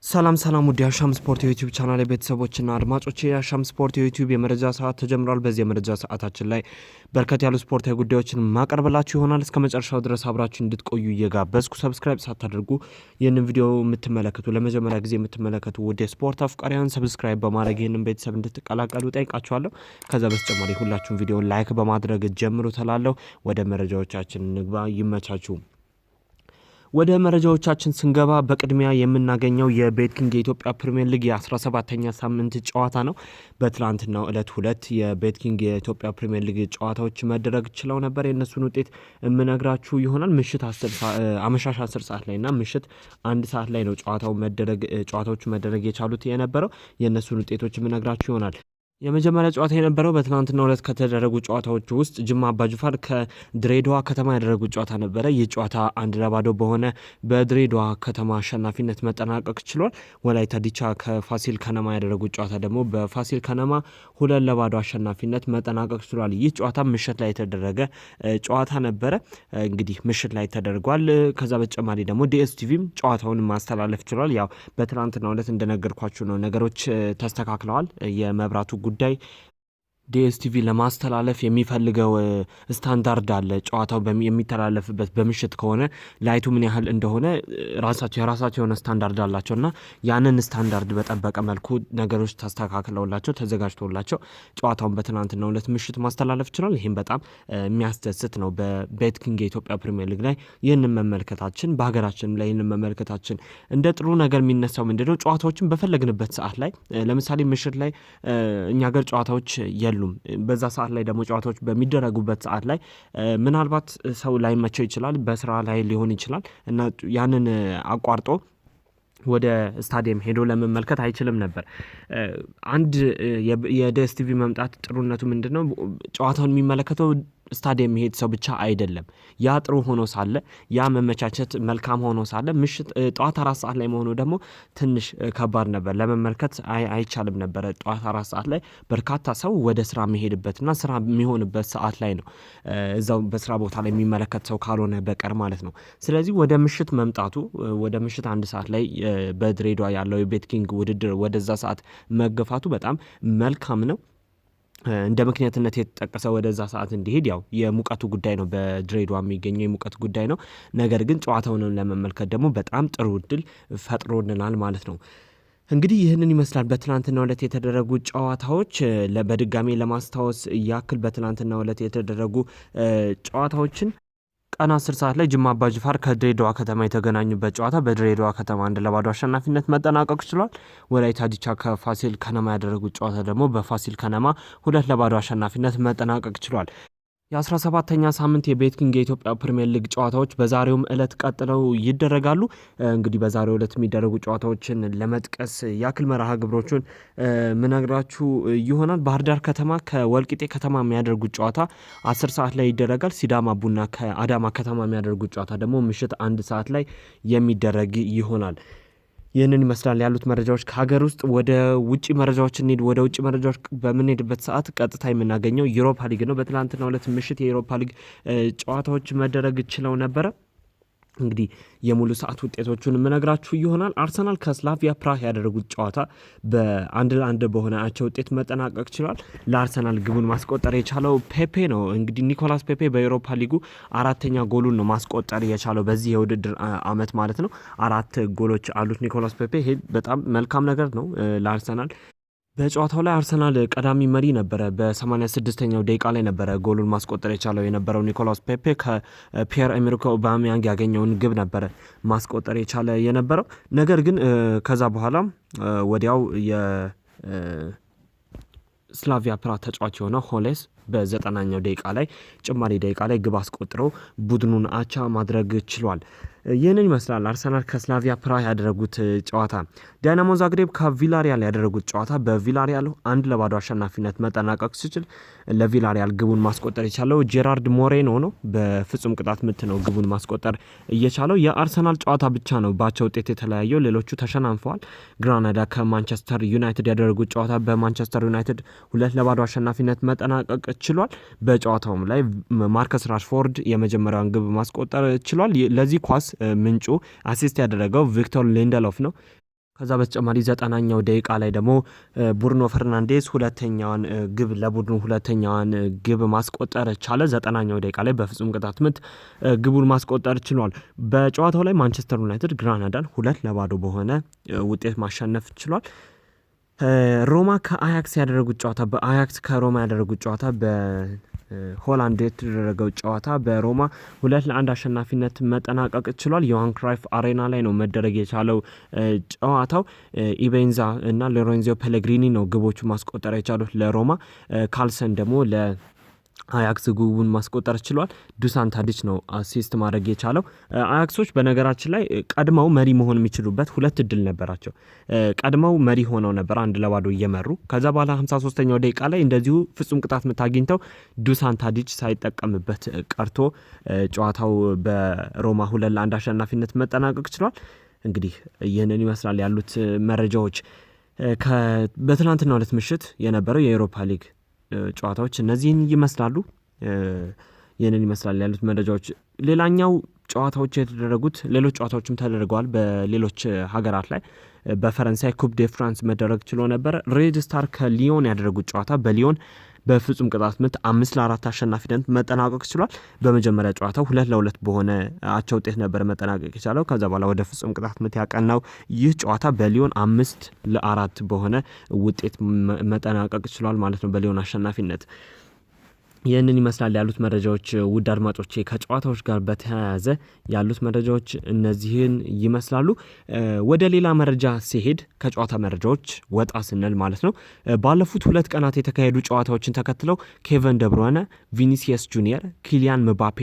ሰላም ውድ የአሻም ስፖርት የዩቲዩብ ቻናል ቤተሰቦችና አድማጮች የአሻም ስፖርት የዩቲዩብ የመረጃ ሰዓት ተጀምሯል። በዚህ የመረጃ ሰዓታችን ላይ በርከት ያሉ ስፖርታዊ ጉዳዮችን ማቀርብላችሁ ይሆናል። እስከ መጨረሻው ድረስ አብራችሁ እንድትቆዩ እየጋበዝኩ ሰብስክራይብ ሳታደርጉ ይህንን ቪዲዮ የምትመለከቱ ለመጀመሪያ ጊዜ የምትመለከቱ ውድ የስፖርት አፍቃሪያን ሰብስክራይብ በማድረግ ይህንን ቤተሰብ እንድትቀላቀሉ ጠይቃችኋለሁ። ከዛ በተጨማሪ ሁላችሁም ቪዲዮ ላይክ በማድረግ ጀምሩ ተላለሁ። ወደ መረጃዎቻችን እንግባ። ይመቻችሁ። ወደ መረጃዎቻችን ስንገባ በቅድሚያ የምናገኘው የቤትኪንግ የኢትዮጵያ ፕሪሚየር ሊግ የ17ኛ ሳምንት ጨዋታ ነው። በትላንትናው ዕለት ሁለት የቤትኪንግ የኢትዮጵያ ፕሪሚየር ሊግ ጨዋታዎች መደረግ ችለው ነበር። የእነሱን ውጤት የምነግራችሁ ይሆናል። ምሽት አመሻሽ 10 ሰዓት ላይ እና ምሽት 1 ሰዓት ላይ ነው ጨዋታዎቹ መደረግ የቻሉት የነበረው። የእነሱን ውጤቶች የምነግራችሁ ይሆናል። የመጀመሪያ ጨዋታ የነበረው በትናንትናው ዕለት ከተደረጉ ጨዋታዎች ውስጥ ጅማ አባጅፋር ከድሬዳዋ ከተማ ያደረጉት ጨዋታ ነበረ። ይህ ጨዋታ 1-0 በሆነ በድሬዳዋ ከተማ አሸናፊነት መጠናቀቅ ችሏል። ወላይታ ዲቻ ከፋሲል ከነማ ያደረጉት ጨዋታ ደግሞ በፋሲል ከነማ 2-0 አሸናፊነት መጠናቀቅ ችሏል። ይህ ጨዋታ ምሽት ላይ የተደረገ ጨዋታ ነበረ። እንግዲህ ምሽት ላይ ተደርጓል። ከዛ በተጨማሪ ደግሞ ዲኤስቲቪም ጨዋታውን ማስተላለፍ ችሏል። ያው በትናንትናው ዕለት እንደነገርኳችሁ ነው ነገሮች ተስተካክለዋል። የመብራቱ ጉዳይ ዲኤስቲቪ ለማስተላለፍ የሚፈልገው ስታንዳርድ አለ። ጨዋታው የሚተላለፍበት በምሽት ከሆነ ላይቱ ምን ያህል እንደሆነ የራሳቸው የሆነ ስታንዳርድ አላቸውና ያንን ስታንዳርድ በጠበቀ መልኩ ነገሮች ተስተካክለውላቸው ተዘጋጅቶላቸው ጨዋታውን በትናንትናው ዕለት ምሽት ማስተላለፍ ይችላል። ይህም በጣም የሚያስደስት ነው። በቤትኪንግ የኢትዮጵያ ፕሪሚየር ሊግ ላይ ይህንን መመልከታችን በሀገራችን ላይ ይህንን መመልከታችን እንደ ጥሩ ነገር የሚነሳው ምንድነው? ጨዋታዎችን በፈለግንበት ሰዓት ላይ ለምሳሌ ምሽት ላይ እኛ ሀገር ጨዋታዎች በዛ ሰዓት ላይ ደግሞ ጨዋታዎች በሚደረጉበት ሰዓት ላይ ምናልባት ሰው ላይመቸው ይችላል፣ በስራ ላይ ሊሆን ይችላል እና ያንን አቋርጦ ወደ ስታዲየም ሄዶ ለመመልከት አይችልም ነበር። አንድ የዲኤስቲቪ መምጣት ጥሩነቱ ምንድነው? ጨዋታውን የሚመለከተው ስታዲየም መሄድ ሰው ብቻ አይደለም። ያ ጥሩ ሆኖ ሳለ ያ መመቻቸት መልካም ሆኖ ሳለ ምሽት ጠዋት 4 ሰዓት ላይ መሆኑ ደግሞ ትንሽ ከባድ ነበር፣ ለመመልከት አይቻልም ነበር። ጠዋት 4 ሰዓት ላይ በርካታ ሰው ወደ ስራ የሚሄድበትና ስራ የሚሆንበት ሰዓት ላይ ነው፣ እዛው በስራ ቦታ ላይ የሚመለከት ሰው ካልሆነ በቀር ማለት ነው። ስለዚህ ወደ ምሽት መምጣቱ ወደ ምሽት 1 ሰዓት ላይ በድሬዳዋ ያለው የቤትኪንግ ውድድር ወደዛ ሰዓት መገፋቱ በጣም መልካም ነው። እንደ ምክንያትነት የተጠቀሰው ወደዛ ሰዓት እንዲሄድ ያው የሙቀቱ ጉዳይ ነው። በድሬዳዋ የሚገኘው የሙቀት ጉዳይ ነው። ነገር ግን ጨዋታውን ለመመልከት ደግሞ በጣም ጥሩ እድል ፈጥሮልናል ማለት ነው። እንግዲህ ይህንን ይመስላል በትናንትናው ዕለት የተደረጉ ጨዋታዎች። በድጋሚ ለማስታወስ ያክል በትናንትናው ዕለት የተደረጉ ጨዋታዎችን ቀን 10 ሰዓት ላይ ጅማ አባጅፋር ከድሬዳዋ ከተማ የተገናኙበት ጨዋታ በድሬዳዋ ከተማ 1-0 አሸናፊነት መጠናቀቅ ችሏል። ወላይታ ዲቻ ከፋሲል ከነማ ያደረጉት ጨዋታ ደግሞ በፋሲል ከነማ 2-0 አሸናፊነት መጠናቀቅ ችሏል። የ17ኛ ሳምንት የቤትኪንግ የኢትዮጵያ ፕሪሚየር ሊግ ጨዋታዎች በዛሬውም ዕለት ቀጥለው ይደረጋሉ። እንግዲህ በዛሬው ዕለት የሚደረጉ ጨዋታዎችን ለመጥቀስ ያክል መርሃ ግብሮቹን ምነግራችሁ ይሆናል። ባህር ዳር ከተማ ከወልቂጤ ከተማ የሚያደርጉት ጨዋታ 10 ሰዓት ላይ ይደረጋል። ሲዳማ ቡና ከአዳማ ከተማ የሚያደርጉት ጨዋታ ደግሞ ምሽት 1 ሰዓት ላይ የሚደረግ ይሆናል። ይህንን ይመስላል ያሉት መረጃዎች። ከሀገር ውስጥ ወደ ውጭ መረጃዎች እንሂድ። ወደ ውጭ መረጃዎች በምንሄድበት ሰዓት ቀጥታ የምናገኘው ዩሮፓ ሊግ ነው። በትናንትናው ዕለት ምሽት የዩሮፓ ሊግ ጨዋታዎች መደረግ ችለው ነበረ። እንግዲህ የሙሉ ሰዓት ውጤቶቹን የምነግራችሁ ይሆናል። አርሰናል ከስላቪያ ፕራህ ያደረጉት ጨዋታ በ1-1 በሆነ አቻ ውጤት መጠናቀቅ ችሏል። ለአርሰናል ግቡን ማስቆጠር የቻለው ፔፔ ነው። እንግዲህ ኒኮላስ ፔፔ በዩሮፓ ሊጉ 4ኛ ጎሉን ነው ማስቆጠር የቻለው በዚህ የውድድር አመት ማለት ነው። 4 ጎሎች አሉት ኒኮላስ ፔፔ። ይሄ በጣም መልካም ነገር ነው ለአርሰናል። በጨዋታው ላይ አርሰናል ቀዳሚ መሪ ነበረ። በ86ኛው ደቂቃ ላይ ነበረ ጎሉን ማስቆጠር የቻለው የነበረው ኒኮላስ ፔፔ ከፒየር ኤሜሪክ ኦባሜያንግ ያገኘውን ግብ ነበረ ማስቆጠር የቻለ የነበረው። ነገር ግን ከዛ በኋላ ወዲያው የስላቪያ ፕራህ ተጫዋች የሆነው ሆሌስ በ90ኛው ደቂቃ ላይ ጭማሪ ደቂቃ ላይ ግብ አስቆጥሮ ቡድኑን አቻ ማድረግ ችሏል። ይህንን ይመስላል አርሰናል ከስላቪያ ፕራህ ያደረጉት ጨዋታ። ዳይናሞ ዛግሬብ ከቪላሪያል ያደረጉት ጨዋታ በቪላሪያል 1-0 አሸናፊነት መጠናቀቅ ሲችል ለቪላሪያል ግቡን ማስቆጠር የቻለው ጄራርድ ሞሬኖ ነው። በፍጹም ቅጣት ምት ነው ግቡን ማስቆጠር እየቻለው። የአርሰናል ጨዋታ ብቻ ነው ባቻ ውጤት የተለያየው፣ ሌሎቹ ተሸናንፈዋል። ግራናዳ ከማንቸስተር ዩናይትድ ያደረጉት ጨዋታ በማንቸስተር ዩናይትድ 2-0 አሸናፊነት መጠናቀቅ ችሏል። በጨዋታውም ላይ ማርከስ ራሽፎርድ የመጀመሪያውን ግብ ማስቆጠር ችሏል። ለዚህ ኳስ ምንጩ አሲስት ያደረገው ቪክቶር ሊንደሎፍ ነው። ከዛ በተጨማሪ 90ኛው ደቂቃ ላይ ደግሞ ብሩኖ ፈርናንዴዝ ሁለተኛዋን ግብ ለቡድኑ ሁለተኛዋን ግብ ማስቆጠር ቻለ። 90ኛው ደቂቃ ላይ በፍጹም ቅጣት ምት ግቡን ማስቆጠር ችሏል። በጨዋታው ላይ ማንቸስተር ዩናይትድ ግራናዳን 2-0 በሆነ ውጤት ማሸነፍ ችሏል። ሮማ ከአያክስ ያደረጉት ጨዋታ በአያክስ ከሮማ ያደረጉት ጨዋታ በሆላንድ የተደረገው ጨዋታ በሮማ 2-1 አሸናፊነት መጠናቀቅ ችሏል። ዮሃን ክራይፍ አሬና ላይ ነው መደረግ የቻለው ጨዋታው። ኢቤንዛ እና ሎሬንዞ ፔሌግሪኒ ነው ግቦቹ ማስቆጠር የቻሉት ለሮማ። ካልሰን ደግሞ አያክስ ግቡን ማስቆጠር ችሏል። ዱሳን ታዲች ነው አሲስት ማድረግ የቻለው። አያክሶች በነገራችን ላይ ቀድመው መሪ መሆን የሚችሉበት ሁለት እድል ነበራቸው። ቀድመው መሪ ሆነው ነበር 1-0 እየመሩ። ከዛ በኋላ 53ኛው ደቂቃ ላይ እንደዚሁ ፍጹም ቅጣት ምት አግኝተው ዱሳን ታዲች ሳይጠቀምበት ቀርቶ ጨዋታው በሮማ 2-1 አሸናፊነት መጠናቀቅ ችሏል። እንግዲህ ይህንን ይመስላል ያሉት መረጃዎች። በትናንትናው ዕለት ምሽት የነበረው የአውሮፓ ሊግ ጨዋታዎች እነዚህን ይመስላሉ። ይህንን ይመስላል ያሉት መረጃዎች። ሌላኛው ጨዋታዎች የተደረጉት ሌሎች ጨዋታዎችም ተደርገዋል በሌሎች ሀገራት ላይ። በፈረንሳይ ኩፕ ዴ ፍራንስ መደረግ ችሎ ነበር። ሬድ ስታር ከሊዮን ያደረጉት ጨዋታ በሊዮን በፍጹም ቅጣት ምት 5-4 አሸናፊነት መጠናቀቅ ችሏል። በመጀመሪያ ጨዋታው 2-2 በሆነ አቻ ውጤት ነበር መጠናቀቅ የቻለው። ከዛ በኋላ ወደ ፍጹም ቅጣት ምት ያቀናው ይህ ጨዋታ በሊዮን 5-4 በሆነ ውጤት መጠናቀቅ ችሏል ማለት ነው በሊዮን አሸናፊነት። ይህንን ይመስላል ያሉት መረጃዎች። ውድ አድማጮቼ ከጨዋታዎች ጋር በተያያዘ ያሉት መረጃዎች እነዚህን ይመስላሉ። ወደ ሌላ መረጃ ሲሄድ ከጨዋታ መረጃዎች ወጣ ስንል ማለት ነው ባለፉት 2 ቀናት የተካሄዱ ጨዋታዎችን ተከትለው ኬቨን ደብሩይነ፣ ቪኒሲየስ ጁኒየር፣ ኪሊያን ምባፔ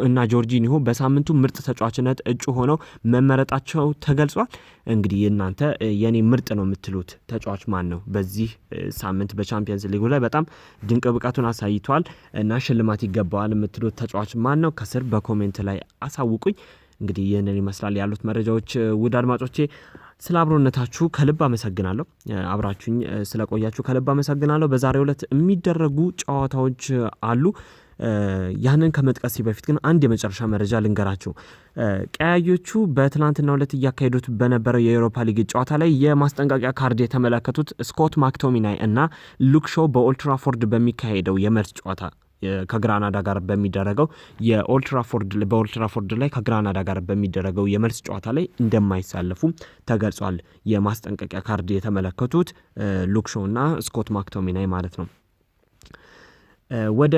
እና ጆርጂኒሆ በሳምንቱ ምርጥ ተጫዋችነት እጩ ሆነው መመረጣቸው ተገልጿል። እንግዲህ እናንተ የኔ ምርጥ ነው የምትሉት ተጫዋች ማን ነው? በዚህ ሳምንት በቻምፒየንስ ሊጉ ላይ በጣም ድንቅ ብቃቱን አሳይቷል እና ሽልማት ይገባዋል የምትሉት ተጫዋች ማን ነው? ከስር በኮሜንት ላይ አሳውቁኝ። እንግዲህ ይህንን ይመስላል ያሉት መረጃዎች። ውድ አድማጮቼ ስለ አብሮነታችሁ ከልብ አመሰግናለሁ። አብራችሁኝ ስለቆያችሁ ከልብ አመሰግናለሁ። በዛሬው ዕለት የሚደረጉ ጨዋታዎች አሉ። ያንን ከመጥቀስ በፊት ግን አንድ የመጨረሻ መረጃ ልንገራችሁ። ቀያዮቹ በትናንትናው ዕለት እያካሄዱት በነበረው የአውሮፓ ሊግ ጨዋታ ላይ የማስጠንቀቂያ ካርድ የተመለከቱት ስኮት ማክቶሚናይ እና ሉክ ሾው በኦልድ ትራፎርድ በሚካሄደው የመልስ ጨዋታ ከግራናዳ ጋር በሚደረገው በኦልድ ትራፎርድ ላይ ከግራናዳ ጋር በሚደረገው የመልስ ጨዋታ ላይ እንደማይሳለፉ ተገልጿል። የማስጠንቀቂያ ካርድ የተመለከቱት ሉክ ሾው እና ስኮት ማክቶሚናይ ማለት ነው። ወደ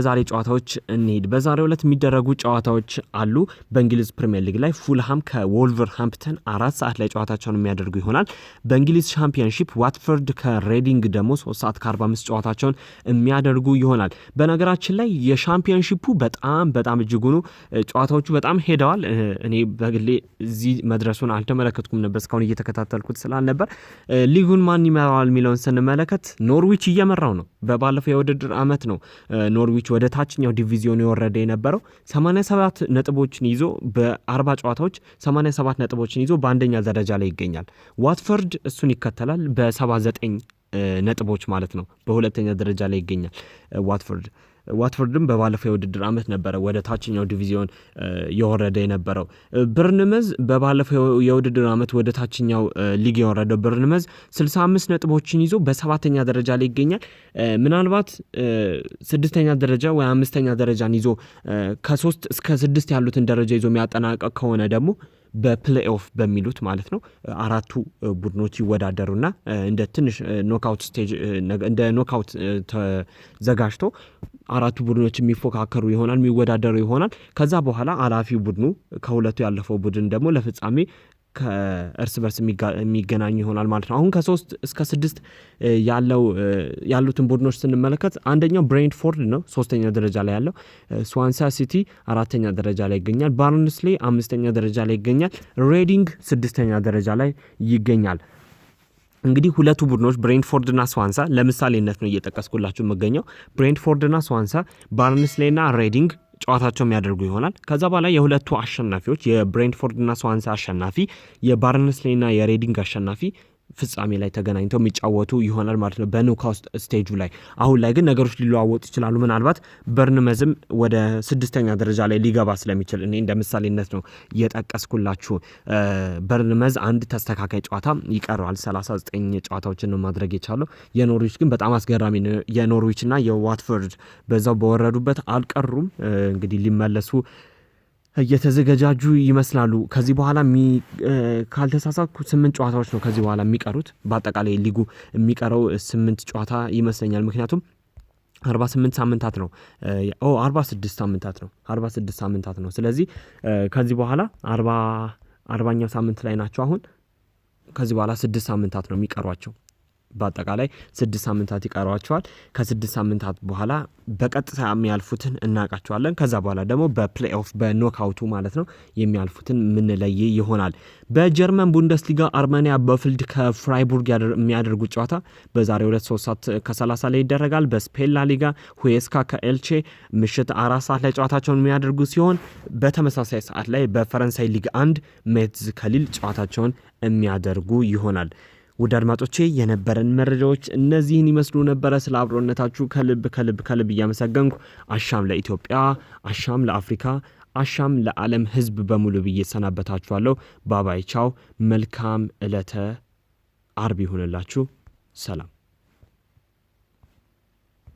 ዛሬ ጨዋታዎች እንሂድ። በዛሬው ዕለት የሚደረጉ ጨዋታዎች አሉ። በእንግሊዝ ፕሪሚየር ሊግ ላይ ፉልሃም ከወልቨርሃምፕተን 4 ሰዓት ላይ ጨዋታቸውን የሚያደርጉ ይሆናል። በእንግሊዝ ሻምፒዮንሺፕ ዋትፈርድ ከሬዲንግ ደግሞ 3 ሰዓት ከ45 ጨዋታቸውን የሚያደርጉ ይሆናል። በነገራችን ላይ የሻምፒዮንሺፑ በጣም እጅጉኑ ጨዋታዎቹ በጣም ሄደዋል። እኔ በግሌ እዚህ መድረሱን አልተመለከትኩም ነበር እስካሁን እየተከታተልኩት ስላልነበር። ሊጉን ማን ይመራዋል የሚለውን ስንመለከት ኖርዊች እየመራው ነው። በባለፈው የውድድር ዓመት ነው ኖርዊች ወደ ታችኛው ዲቪዚዮን የወረደ የነበረው። 87 ነጥቦችን ይዞ በ40 ጨዋታዎች 87 ነጥቦችን ይዞ በአንደኛ ደረጃ ላይ ይገኛል። ዋትፈርድ እሱን ይከተላል በ79 ነጥቦች ማለት ነው። በሁለተኛ ደረጃ ላይ ይገኛል ዋትፈርድም በባለፈው የውድድር ዓመት ነበረ ወደ ታችኛው ዲቪዚዮን የወረደ የነበረው። በርንመዝ በባለፈው የውድድር ዓመት ወደ ታችኛው ሊግ የወረደው በርንመዝ 65 ነጥቦችን ይዞ በሰባተኛ ደረጃ ላይ ይገኛል። ምናልባት 6ኛ ደረጃ ወይ 5ኛ ደረጃን ይዞ ከ3 እስከ 6 ያሉትን ደረጃ ይዞ የሚያጠናቀቅ ከሆነ ደግሞ በፕሌይኦፍ በሚሉት ማለት ነው 4ቱ ቡድኖች ይወዳደሩና እንደ ትንሽ ኖክአውት ስቴጅ እንደ ኖክአውት ተዘጋጅቶ 4ቱ ቡድኖች የሚፎካከሩ ይሆናል፣ የሚወዳደሩ ይሆናል። ከዛ በኋላ አላፊ ቡድኑ ከሁለቱ ያለፈው ቡድን ደግሞ ለፍጻሜ ከእርስ በርስ የሚገናኙ ይሆናል ማለት ነው። አሁን ከ3 እስከ 6 ያሉትን ቡድኖች ስንመለከት አንደኛው ብሬንትፎርድ ነው 3ኛ ደረጃ ላይ ያለው። ስዋንሳ ሲቲ 4ኛ ደረጃ ላይ ይገኛል። ባርንስሌ 5ኛ ደረጃ ላይ ይገኛል። ሬዲንግ 6ኛ ደረጃ ላይ ይገኛል። እንግዲህ ሁለቱ ቡድኖች ብሬንትፎርድና ስዋንሳ ለምሳሌነት ነው እየጠቀስኩላችሁ የምገኘው። ብሬንትፎርድና ስዋንሳ፣ ባርንስሌና ሬዲንግ ጨዋታቸው የሚያደርጉ ይሆናል። ከዛ በኋላ የሁለቱ አሸናፊዎች የብሬንትፎርድና ስዋንሳ አሸናፊ፣ የባርንስሌና የሬዲንግ አሸናፊ ፍጻሜ ላይ ተገናኝተው የሚጫወቱ ይሆናል ማለት ነው በኖካውት ስቴጁ ላይ። አሁን ላይ ግን ነገሮች ሊለዋወጡ ይችላሉ። ምናልባት በርንመዝም ወደ 6ኛ ደረጃ ላይ ሊገባ ስለሚችል እኔ እንደ ምሳሌነት ነው የጠቀስኩላችሁ። በርንመዝ አንድ ተስተካካይ ጨዋታ ይቀረዋል። 39 ጨዋታዎችን ነው ማድረግ የቻለው። የኖርዊች ግን በጣም አስገራሚ ነው። የኖርዊችና የዋትፎርድ በዛው በወረዱበት አልቀሩም። እንግዲህ ሊመለሱ እየተዘገጃጁ ይመስላሉ። ከዚህ በኋላ ካልተሳሳትኩ 8 ጨዋታዎች ነው ከዚህ በኋላ የሚቀሩት። በአጠቃላይ ሊጉ የሚቀረው 8 ጨዋታ ይመስለኛል። ምክንያቱም 48 ሳምንታት ነው 46 ሳምንታት ነው 46 ሳምንታት ነው። ስለዚህ ከዚህ በኋላ 40ኛው ሳምንት ላይ ናቸው አሁን። ከዚህ በኋላ 6 ሳምንታት ነው የሚቀሯቸው። በአጠቃላይ 6 ሳምንታት ይቀሯቸዋል። ከ6 ሳምንታት በኋላ በቀጥታ የሚያልፉትን እናውቃቸዋለን። ከዛ በኋላ ደግሞ በፕሌይኦፍ በኖክአውቱ ማለት ነው የሚያልፉትን ምንለይ ይሆናል። በጀርመን ቡንደስሊጋ አርሜኒያ በፊልድ ከፍራይቡርግ የሚያደርጉት ጨዋታ በዛሬው ዕለት 3:30 ላይ ይደረጋል። በስፔን ላሊጋ ሁዌስካ ከኤልቼ ምሽት 4 ሰዓት ላይ ጨዋታቸውን የሚያደርጉ ሲሆን በተመሳሳይ ሰዓት ላይ በፈረንሳይ ሊግ 1 ሜትዝ ከሊል ጨዋታቸውን የሚያደርጉ ይሆናል። ውድ አድማጮቼ የነበረን መረጃዎች እነዚህን ይመስሉ ነበረ። ስለ አብሮነታችሁ ከልብ እያመሰገንኩ አሻም ለኢትዮጵያ፣ አሻም ለአፍሪካ፣ አሻም ለዓለም ሕዝብ በሙሉ ብዬ ሰናበታችኋለሁ። ባባይ ቻው። መልካም ዕለተ አርብ ይሁንላችሁ። ሰላም።